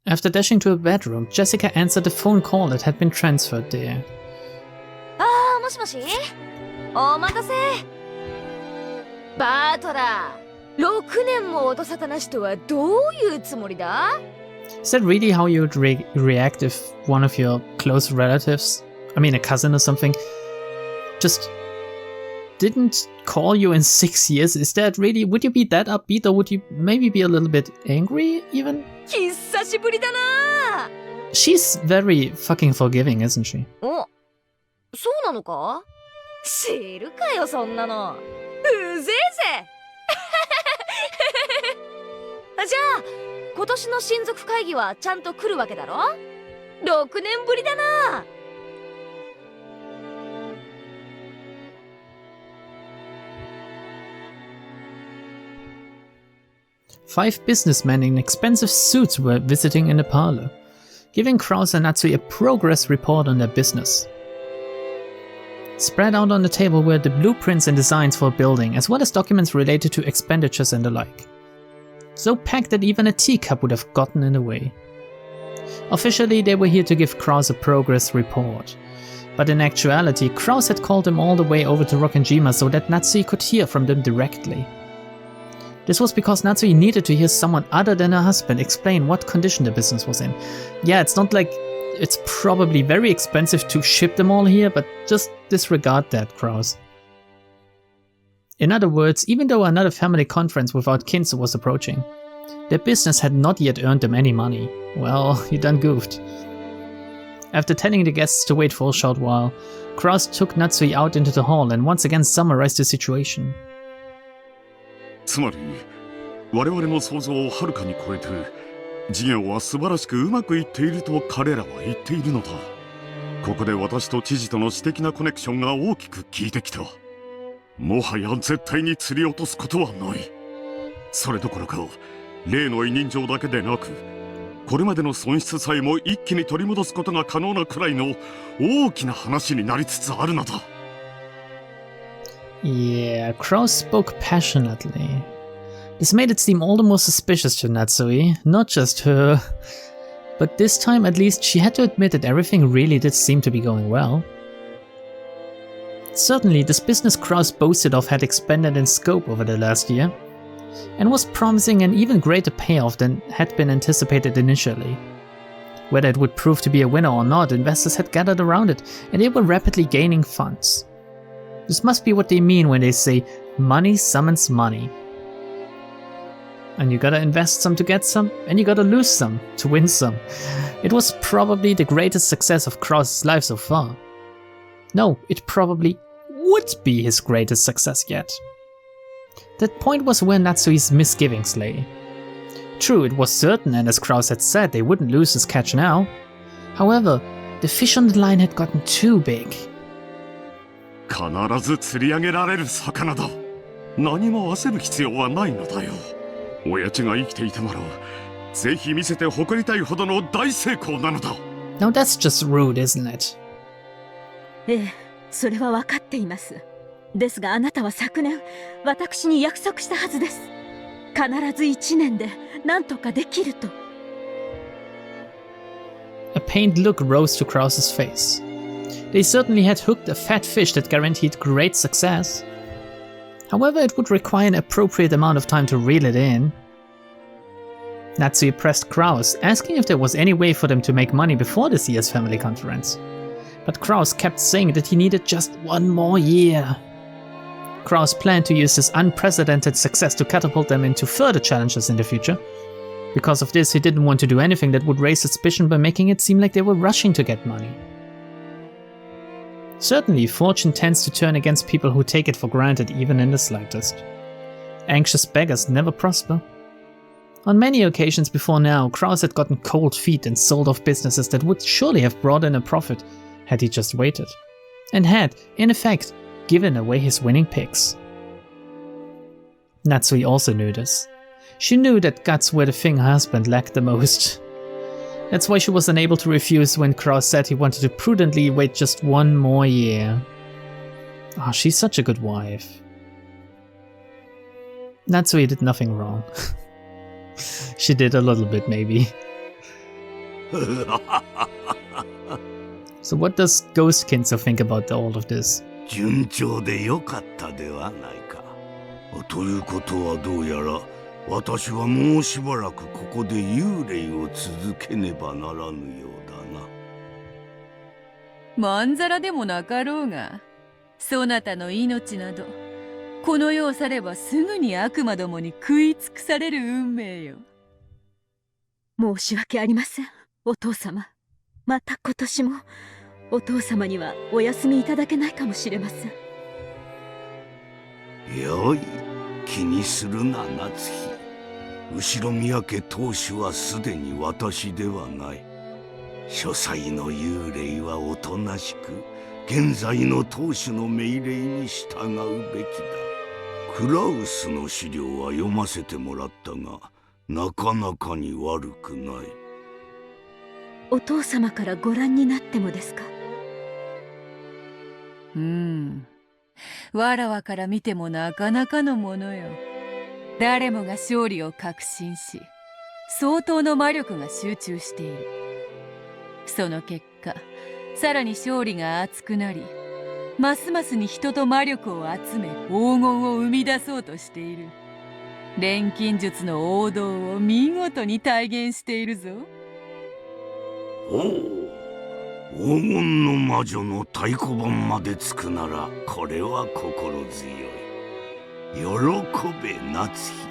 After dashing to her bedroom, Jessica answered a phone call that had been transferred there. もしもしお待たせバートラー6年も音沙汰なしとはどういうつもりだ Is that really how you would react if one of your close relatives, I mean a cousin or something, just didn't call you in 6 years? Is that really, would you be that upbeat or would you maybe be a little bit angry even? 久しぶりだな She's very fucking forgiving, isn't she? お、そうなのか知るかよそんなのうぜえぜじゃあ今年の親族会議はちゃんと来るわけだろ ?6 年ぶりだな5 businessmen in expensive suits were visiting in the parlor, giving Krause and Natsui a progress report on their business. Spread out on the table were the blueprints and designs for a building, as well as documents related to expenditures and the like. So packed that even a teacup would have gotten in the way. Officially, they were here to give Krause a progress report. But in actuality, Krause had called them all the way over to Rokkenjima so that Natsui could hear from them directly. This was because Natsui needed to hear someone other than her husband explain what condition the business was in. Yeah, it's not like it's probably very expensive to ship them all here, but just disregard that, Krause. In other words, even though another family conference without Kinzo was approaching, their business had not yet earned them any money. Well, you done goofed. After telling the guests to wait for a short while, Krause took Natsui out into the hall and once again summarized the situation. つまり我々の想像をはるかに超えて事業は素晴らしくうまくいっていると彼らは言っているのだ。ここで私と知事との私的なコネクションが大きく効いてきた。もはや絶対に釣り落とすことはない。それどころか例の委任状だけでなくこれまでの損失さえも一気に取り戻すことが可能なくらいの大きな話になりつつあるのだ。Yeah, Krause spoke passionately. This made it seem all the more suspicious to Natsui, not just her. But this time at least she had to admit that everything really did seem to be going well. Certainly this business Krause boasted of had expanded in scope over the last year, and was promising an even greater payoff than had been anticipated initially. Whether it would prove to be a winner or not, investors had gathered around it, and they were rapidly gaining funds. This must be what they mean when they say, money summons money. And you gotta invest some to get some, and you gotta lose some to win some. It was probably the greatest success of Krause's life so far. No, it probably would be his greatest success yet. That point was where Natsui's misgivings lay. True, it was certain, and as Krause had said, they wouldn't lose his catch now. However, the fish on the line had gotten too big. 必ず釣り上げられる魚だ。何も焦る必要はないのだよ。親父が生きていたなら、ぜひ見せて誇りたいほどの大成功なのだ。Now that's just rude, isn't it? ええ、それは分かっています。ですがあなたは昨年、私に約束したはずです。必ず1年で何とかできると。A pained look rose to Krause's face. They certainly had hooked a fat fish that guaranteed great success. However, it would require an appropriate amount of time to reel it in. Natsui pressed Krause, asking if there was any way for them to make money before this year's family conference. But Krause kept saying that he needed just one more year. Krause planned to use his unprecedented success to catapult them into further challenges in the future. Because of this, he didn't want to do anything that would raise suspicion by making it seem like they were rushing to get money. Certainly, fortune tends to turn against people who take it for granted even in the slightest. Anxious beggars never prosper. On many occasions before now, Krause had gotten cold feet and sold off businesses that would surely have brought in a profit had he just waited, and had, in effect, given away his winning picks. Natsui also knew this. She knew that guts were the thing her husband lacked the most. That's why she was unable to refuse when Krause said he wanted to prudently wait just one more year. Oh, she's such a good wife. Natsui did nothing wrong. She did a little bit, maybe. So what does Ghost Kinzo think about all of this? 順調でよかったではないか。ということはどうやら私はもうしばらくここで幽霊を続けねばならぬようだな。まんざらでもなかろうが、そなたの命などこの世を去ればすぐに悪魔どもに食い尽くされる運命よ。申し訳ありません、お父様。また今年もお父様にはお休みいただけないかもしれません。よい、気にするな夏日。後宮家当主はすでに私ではない。書斎の幽霊はおとなしく現在の当主の命令に従うべきだ。クラウスの資料は読ませてもらったが、なかなかに悪くない。お父様からご覧になってもですか？わらわから見てもなかなかのものよ。誰もが勝利を確信し、相当の魔力が集中している。その結果、さらに勝利が熱くなり、ますますに人と魔力を集め黄金を生み出そうとしている。錬金術の王道を見事に体現しているぞ。おお、黄金の魔女の太鼓判までつくならこれは心強い。喜べ夏日。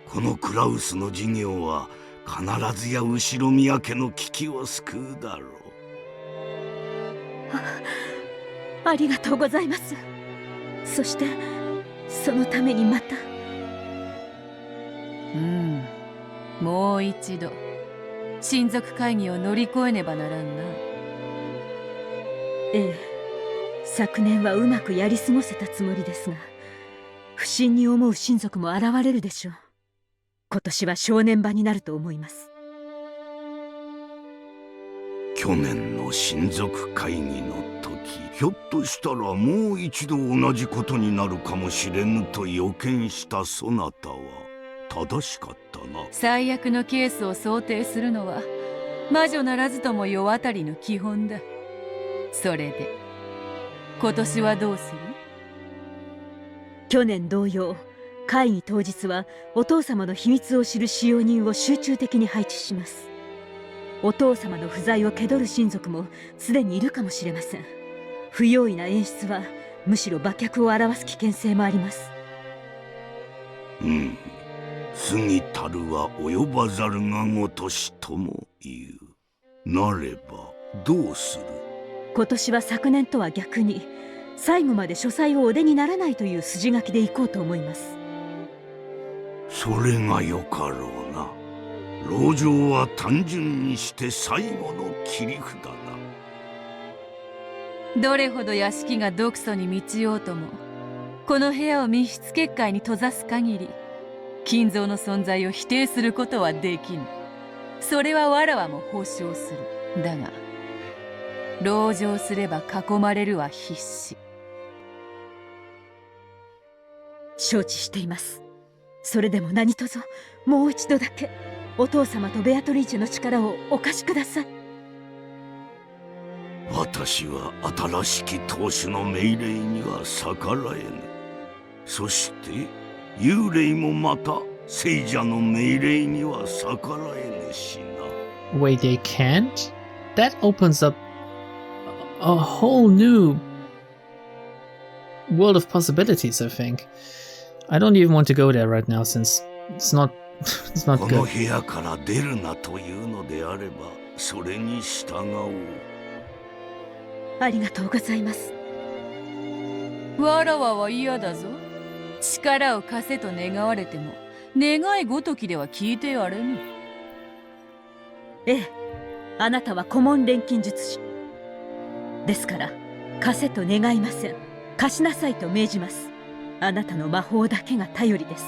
このクラウスの事業は必ずや後宮家の危機を救うだろう。ありがとうございます。そしてそのためにまた。もう一度親族会議を乗り越えねばならんな。ええ、昨年はうまくやり過ごせたつもりですが、不審に思う親族も現れるでしょう。今年は正念場になると思います。去年の親族会議の時、ひょっとしたらもう一度同じことになるかもしれぬと予見したそなたは正しかったな。最悪のケースを想定するのは魔女ならずとも世渡りの基本だ。それで今年はどうする？去年同様、会議当日はお父様の秘密を知る使用人を集中的に配置します。お父様の不在を気取る親族もすでにいるかもしれません。不用意な演出はむしろ馬脚を表す危険性もあります。過ぎたるは及ばざるがごとしとも言う。なればどうする？今年は昨年とは逆に最後まで書斎をお出にならないという筋書きでいこうと思います。それがよかろうな。籠城は単純にして最後の切り札だ。どれほど屋敷が毒素に満ちようとも、この部屋を密室結界に閉ざす限り金蔵の存在を否定することはできぬ。それはわらわも保証する。だが籠城すれば囲まれるは必至。承知しています。それでも何卒もう一度だけお父様とベアトリーチェの力をお貸しください。私は新しき当主の命令には逆らえぬ。そして幽霊もまた聖者の命令には逆らえぬしな。Wait, they can't? That opens up a whole new world of possibilities, I think. I don't even want to go there right now since it's not この good. 部屋から出るなというのであればそれに従おう。ありがとうございます。わらわは嫌だぞ。力を貸せと願われても願いごときでは聞いてやれぬ。ええ、あなたは顧問錬金術師ですから、貸せと願いません。貸しなさいと命じます。あなたの魔法だけが頼りです。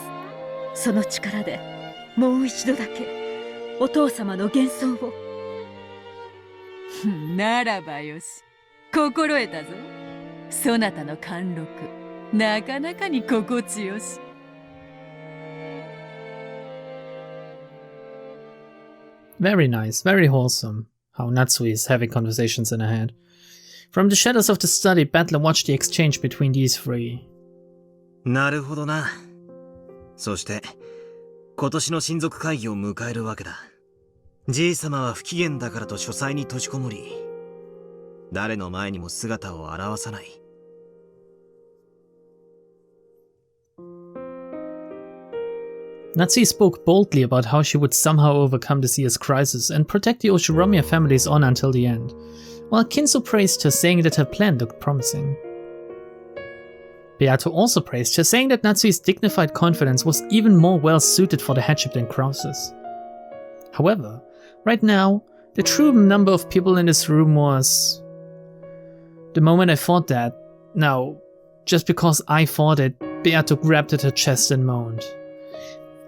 その力でもう一度だけお父様の幻想を。ならばよし、心得たぞ。そなたの貫禄、なかなかに心地よし。Very nice, very wholesome, how Natsui is having conversations in her head. From the shadows of the study, Battler watched the exchange between these three. なるほどな。そして、今年の親族会議を迎えるわけだ。じい様は不機嫌だからと書斎に閉じこもり、誰の前にも姿を現さない。Natsui spoke boldly about how she would somehow overcome this year's crisis and protect the Oshiromiya family's honor until the end, while Kinzo praised her, saying that her plan looked promising. Beato also praised her, saying that Natsui's dignified confidence was even more well suited for the headship than Krause's. However, right now, the true number of people in this room was... The moment I thought that, now, just because I thought it, Beato grabbed at her chest and moaned.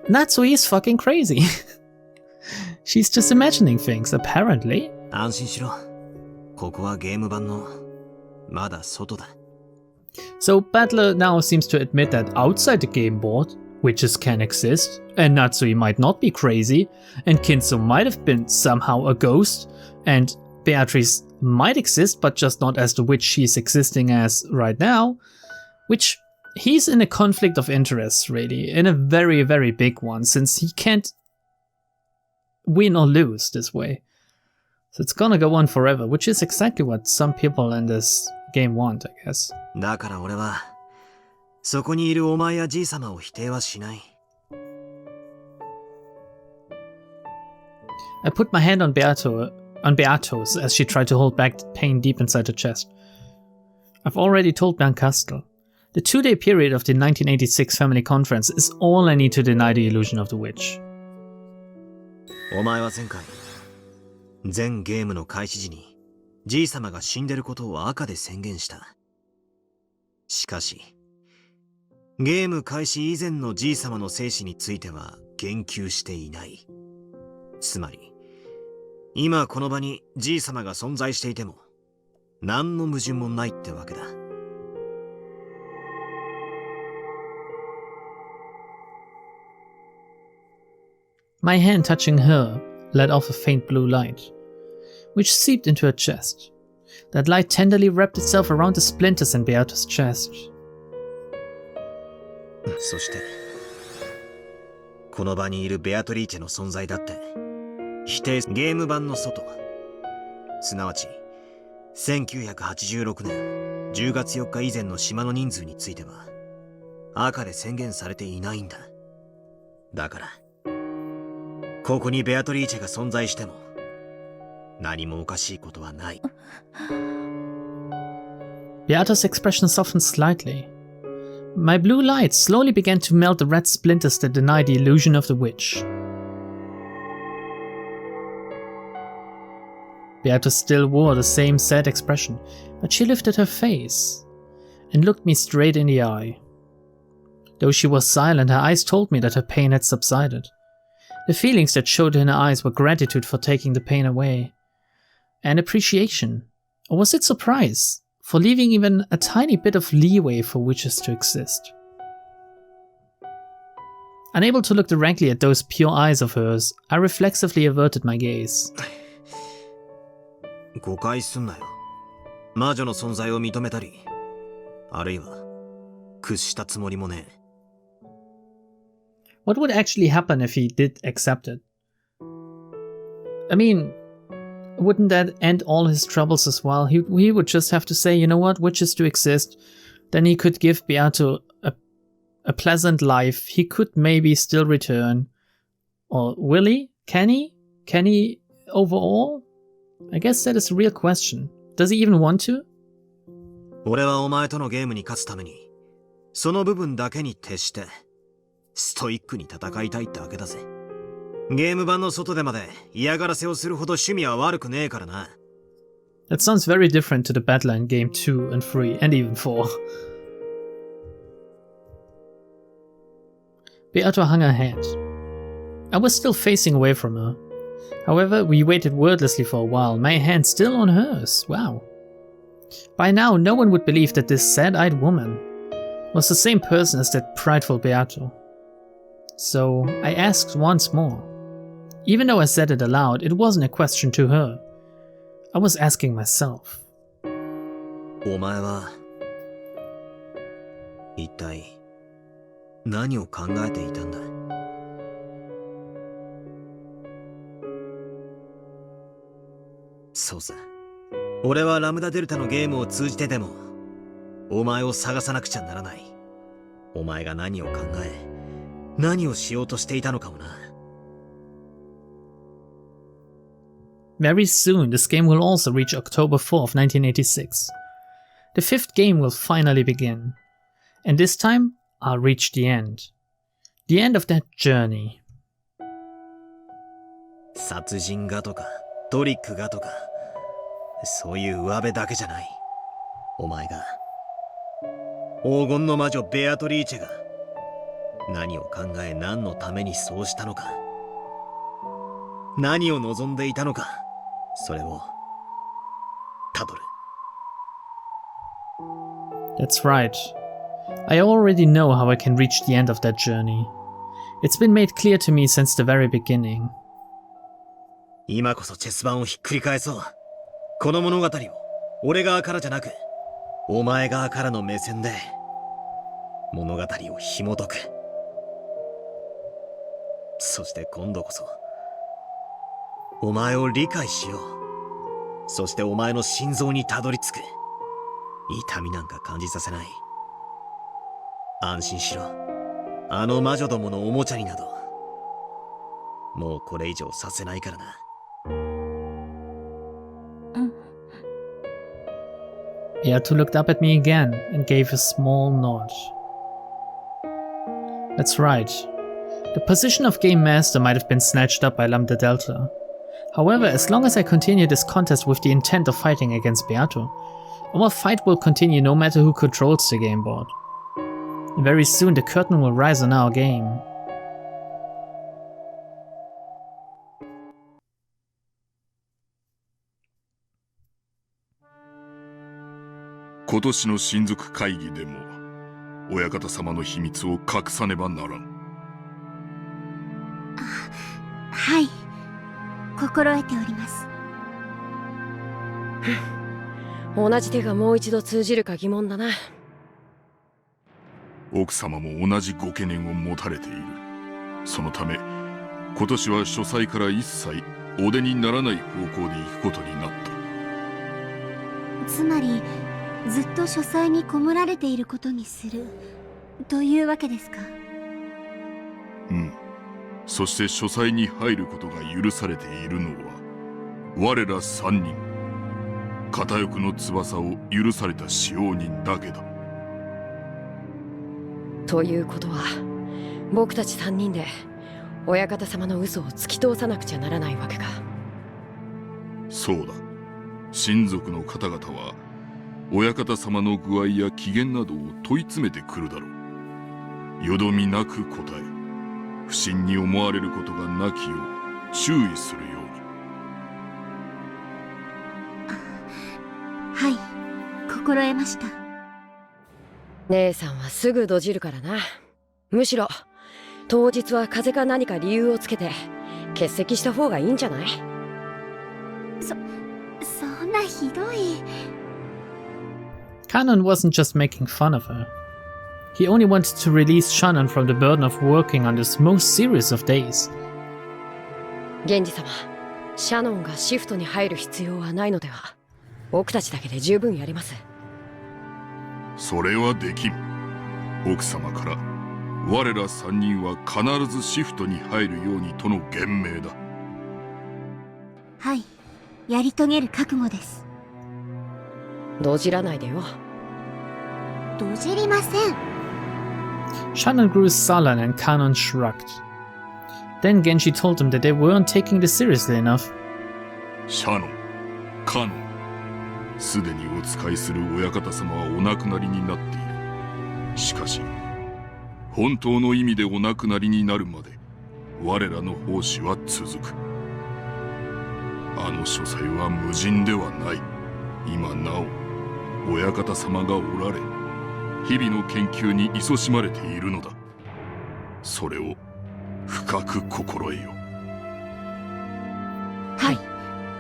Natsui is fucking crazy. She's just imagining things, apparently. 安心しろ。ここはゲーム版のまだ外だ。 So Battler now seems to admit that outside the game board, witches can exist, and Natsui might not be crazy, and Kinzo might have been somehow a ghost, and Beatrice might exist, but just not as the witch she's existing as right now, which he's in a conflict of interests, really, in a very, very big one, since he can't win or lose this way. So it's gonna go on forever, which is exactly what some people in this game want, I guess. だから俺は、そこにいるお前やじい様を否定はしない。I put my hand on Beato's as she tried to hold back the pain deep inside her chest. I've already told Bernkastel. The 2-day period of the 1986 family conference is all I need to deny the illusion of the witch. お前は前回、全ゲームの開始時に、じい様が死んでることを赤で宣言した。しかし、ゲーム開始以前のじい様の生死については言及していない。つまり、今この場にじい様が存在していても、何の矛盾もないってわけだ。My hand touching her let off a faint blue light, which seeped into her chest. That light tenderly wrapped itself around the splinters in Beato's chest. そして、この場にいるベアトリーチェの存在だって、否定ゲーム版の外、すなわち、1986年10月4日以前の島の人数については、赤で宣言されていないんだ。だから、ここにベアトリーチェが存在しても、何もおかしいことはない。Beato's expression softened slightly. My blue light slowly began to melt the red splinters that deny the illusion of the witch. Beato still wore the same sad expression, but she lifted her face and looked me straight in the eye. Though she was silent, her eyes told me that her pain had subsided. The feelings that showed in her eyes were gratitude for taking the pain away, and appreciation, or was it surprise, for leaving even a tiny bit of leeway for witches to exist. Unable to look directly at those pure eyes of hers, I reflexively averted my gaze. 誤解すんなよ。魔女の存在を認めたり、あるいは屈したつもりもね。What would actually happen if he did accept it? I mean, wouldn't that end all his troubles as well? He would just have to say, you know what, witches do exist. Then he could give Beato a pleasant life. He could maybe still return. Or will he? Can he? Can he overall? I guess that is a real question. Does he even want to? 俺はお前とのゲームに勝つために、その部分だけに徹して、ストイックに戦いたいってわけだぜ。ゲーム版の外でまで嫌がらせをするほど趣味は悪くねえからな。That sounds very different to the battler in game 2 and 3 and even 4. Beato hung her head. I was still facing away from her. However, we waited wordlessly for a while, my hand still on hers. Wow. By now, no one would believe that this sad-eyed woman was the same person as that prideful Beato. So I asked once more, Even though I said it aloud, it wasn't a question to her. I was asking myself. お前は一体何を考えていたんだ？そうさ。俺はラムダデルタのゲームを通じてでもお前を探さなくちゃならない。お前が何を考え、何をしようとしていたのかもな。Very soon, this game will also reach October 4th, 1986. The fifth game will finally begin. And this time, I'll reach the end. The end of that journey. 殺人がとか、トリックがとか、そういう上辺だけじゃない。お前が、黄金の魔女ベアトリーチェが、何を考え何のためにそうしたのか。何を望んでいたのか。それを、たどる。That's right. I already know how I can reach the end of that journey. It's been made clear to me since the very beginning. 今こそチェス盤をひっくり返そう。この物語を俺側からじゃなく、お前側からの目線で物語を紐解く。そして今度こそお前を理解しよう。そしてお前の心臓にたどり着く。痛みなんか感じさせない。安心しろ。あの魔女どものおもちゃになどもうこれ以上させないからな。Beato looked up at me again and gave a small nod. That's right. The position of Game Master might have been snatched up by Lambda Delta. However, as long as I continue this contest with the intent of fighting against Beato, our fight will continue no matter who controls the game board. And very soon the curtain will rise on our game.今年の親族会議でも親方様の秘密を隠さねばならん。はい、心得ております。同じ手がもう一度通じるか疑問だな。奥様も同じご懸念を持たれている。そのため今年は書斎から一切お出にならない方向で行くことになった。つまりずっと書斎にこもられていることにするというわけですか？うん。そして書斎に入ることが許されているのは我ら3人、片翼の翼を許された使用人だけだ。ということは僕たち3人で親方様の嘘を突き通さなくちゃならないわけか。そうだ。親族の方々は親方様の具合や機嫌などを問い詰めてくるだろう。よどみなく答え、不審に思われることがなきよう注意するように。はい、心得ました。姉さんはすぐドジるからな。むしろ当日は風邪か何か理由をつけて欠席した方がいいんじゃない？そんなひどい。Kanon wasn't just making fun of her. He only wanted to release Shannon from the burden of working on this most serious of days. 源氏様、シャノンがシフトに入る必要はないのでは？僕たちだけで十分やります。それはできん。奥様から我ら3人は必ずシフトに入るようにとの厳命だ。はい、やり遂げる覚悟です。ドジらないでよ。ドジりません。Shannon grew sullen and Kanon shrugged. Then Genji told him that they weren't taking this seriously enough. シャノン、カノン、すでにお仕えする親方様はお亡くなりになっている。しかし本当の意味でお亡くなりになるまで我らの奉仕は続く。あの書斎は無人ではない。今なお親方様がおられ、日々の研究に勤しまれているのだ。それを深く心得よ。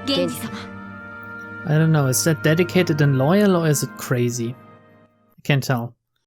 源氏様。 I don't know, is that dedicated and loyal or is it crazy? I can't tell.